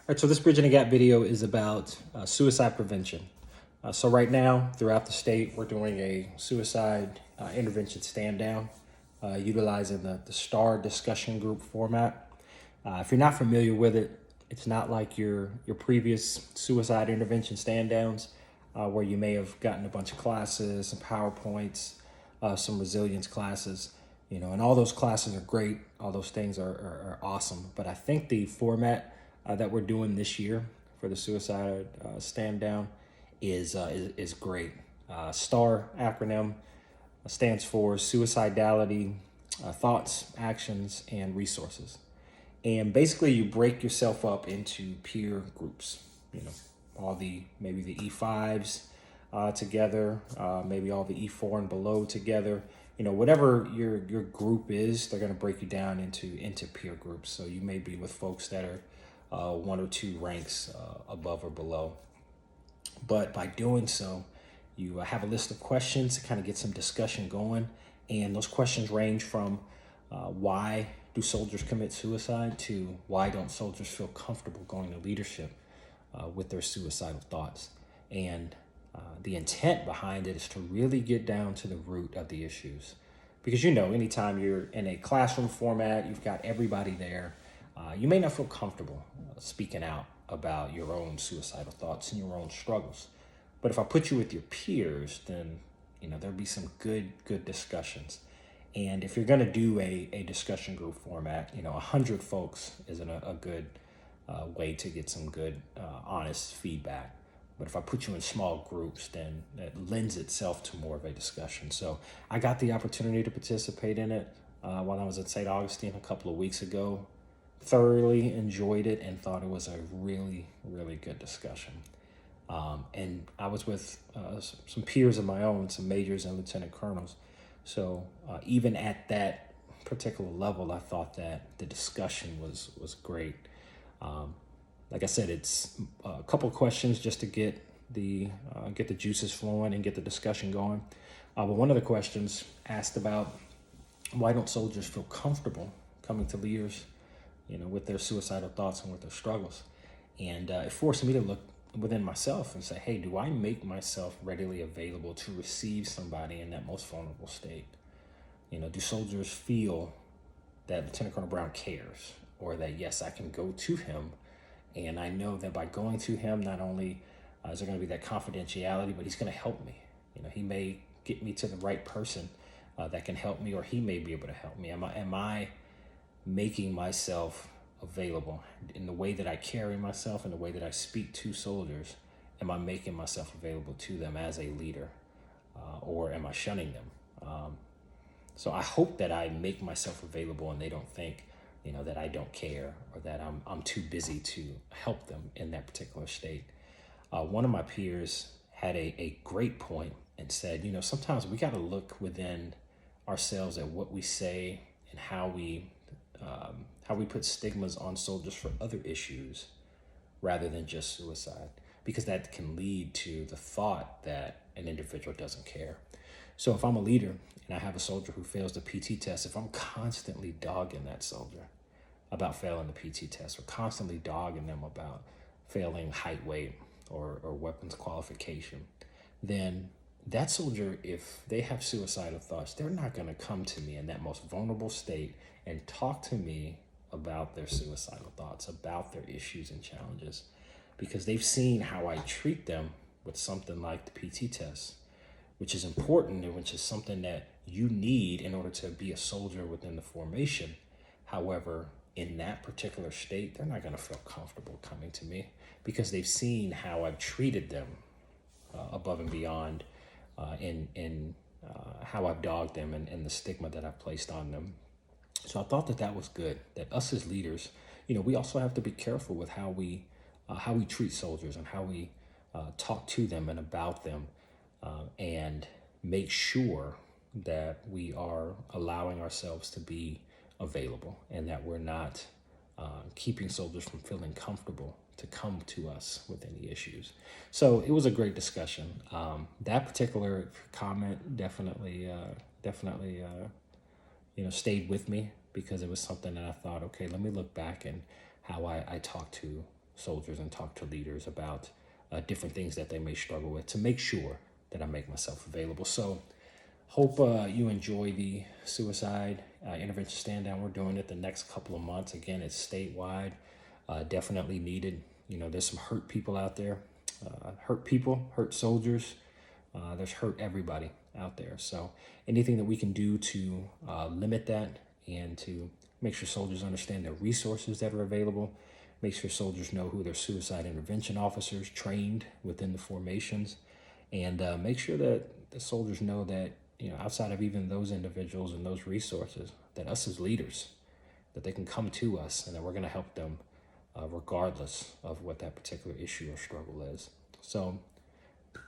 All right, so this Bridging the Gap video is about suicide prevention. So right now, throughout the state, we're doing a suicide intervention stand down, utilizing the STAR discussion group format. If you're not familiar with it, it's not like your previous suicide intervention stand downs, where you may have gotten a bunch of classes, some PowerPoints, some resilience classes, and all those classes are great. All those things are awesome. But I think the format that we're doing this year for the suicide stand down is great. STAR acronym stands for Suicidality Thoughts, Actions, and Resources. And basically, you break yourself up into peer groups. Maybe the E5s together, maybe all the E4 and below together. Whatever your group is, they're going to break you down into peer groups. So you may be with folks that are one or two ranks above or below. But by doing so, you have a list of questions to kind of get some discussion going. And those questions range from why do soldiers commit suicide to why don't soldiers feel comfortable going to leadership with their suicidal thoughts. And the intent behind it is to really get down to the root of the issues. Because anytime you're in a classroom format, you've got everybody there, you may not feel comfortable speaking out about your own suicidal thoughts and your own struggles. But if I put you with your peers, then there'll be some good discussions. And if you're going to do a discussion group format, 100 folks isn't a good way to get some good, honest feedback. But if I put you in small groups, then it lends itself to more of a discussion. So I got the opportunity to participate in it while I was at St. Augustine a couple of weeks ago. Thoroughly enjoyed it and thought it was a really, really good discussion. And I was with some peers of my own, some majors and lieutenant colonels. So even at that particular level, I thought that the discussion was great. Like I said, it's a couple of questions just to get the juices flowing and get the discussion going. But one of the questions asked about why don't soldiers feel comfortable coming to leaders, with their suicidal thoughts and with their struggles. And it forced me to look within myself and say, hey, do I make myself readily available to receive somebody in that most vulnerable state? Do soldiers feel that Lieutenant Colonel Brown cares, or that, yes, I can go to him, and I know that by going to him, not only is there going to be that confidentiality, but he's going to help me. He may get me to the right person that can help me, or he may be able to help me. Am I making myself available in the way that I carry myself, in the way that I speak to soldiers? Am I making myself available to them as a leader, or am I shunning them? So I hope that I make myself available and they don't think, that I don't care, or that I'm too busy to help them in that particular state. One of my peers had a great point and said, sometimes we got to look within ourselves at what we say and how we put stigmas on soldiers for other issues rather than just suicide, because that can lead to the thought that an individual doesn't care. So if I'm a leader and I have a soldier who fails the PT test, if I'm constantly dogging that soldier about failing the PT test, or constantly dogging them about failing height, weight, or weapons qualification, then that soldier, if they have suicidal thoughts, they're not going to come to me in that most vulnerable state and talk to me about their suicidal thoughts, about their issues and challenges, because they've seen how I treat them with something like the PT test, which is important and which is something that you need in order to be a soldier within the formation. However, in that particular state, they're not going to feel comfortable coming to me because they've seen how I've treated them above and beyond in how I've dogged them and the stigma that I've placed on them. So I thought that was good, that us as leaders, we also have to be careful with how we treat soldiers and how we talk to them and about them, and make sure that we are allowing ourselves to be available and that we're not keeping soldiers from feeling comfortable to come to us with any issues. So it was a great discussion. That particular comment definitely stayed with me, because it was something that I thought, okay, let me look back and how I talk to soldiers and talk to leaders about different things that they may struggle with to make sure that I make myself available. So hope you enjoy the suicide intervention stand down. We're doing it the next couple of months. Again, it's statewide, definitely needed. You know, there's some hurt people out there, hurt soldiers. There's hurt everybody out there. So anything that we can do to limit that and to make sure soldiers understand the resources that are available, make sure soldiers know who their suicide intervention officers trained within the formations, and make sure that the soldiers know that, you know, outside of even those individuals and those resources, that us as leaders, that they can come to us and that we're going to help them regardless of what that particular issue or struggle is. So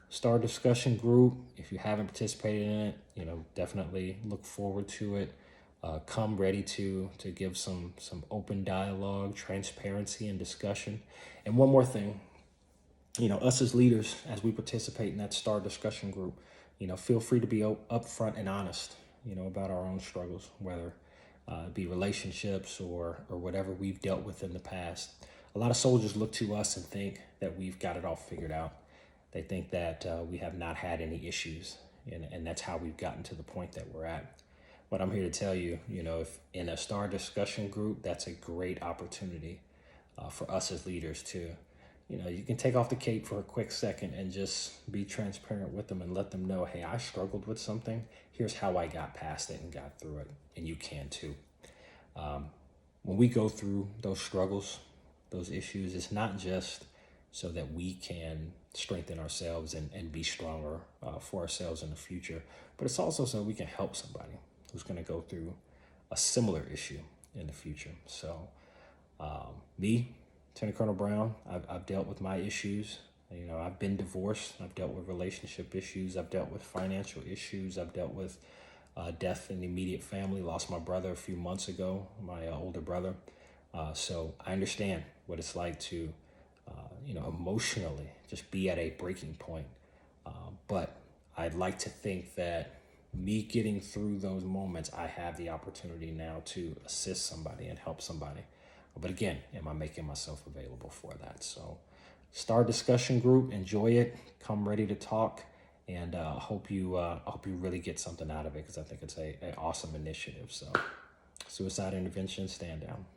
start a discussion group. If you haven't participated in it, you know, definitely look forward to it. Come ready to give some open dialogue, transparency, and discussion. And one more thing, you know, us as leaders, as we participate in that STAR discussion group, you know, feel free to be upfront and honest, you know, about our own struggles, whether it be relationships or whatever we've dealt with in the past. A lot of soldiers look to us and think that we've got it all figured out. They think that we have not had any issues, and that's how we've gotten to the point that we're at. But I'm here to tell you, you know, if in a STAR discussion group, that's a great opportunity for us as leaders to, you know, you can take off the cape for a quick second and just be transparent with them and let them know, hey, I struggled with something. Here's how I got past it and got through it. And you can too. When we go through those struggles, those issues, it's not just so that we can strengthen ourselves and be stronger for ourselves in the future, but it's also so we can help somebody who's going to go through a similar issue in the future. So me, Lieutenant Colonel Brown, I've dealt with my issues. You know, I've been divorced. I've dealt with relationship issues. I've dealt with financial issues. I've dealt with death in the immediate family. Lost my brother a few months ago, my older brother. So I understand what it's like to, you know, emotionally just be at a breaking point. But I'd like to think that me getting through those moments, I have the opportunity now to assist somebody and help somebody. But again, am I making myself available for that? So start discussion group, enjoy it, come ready to talk, and I hope you really get something out of it, because I think it's a awesome initiative. So suicide intervention stand down.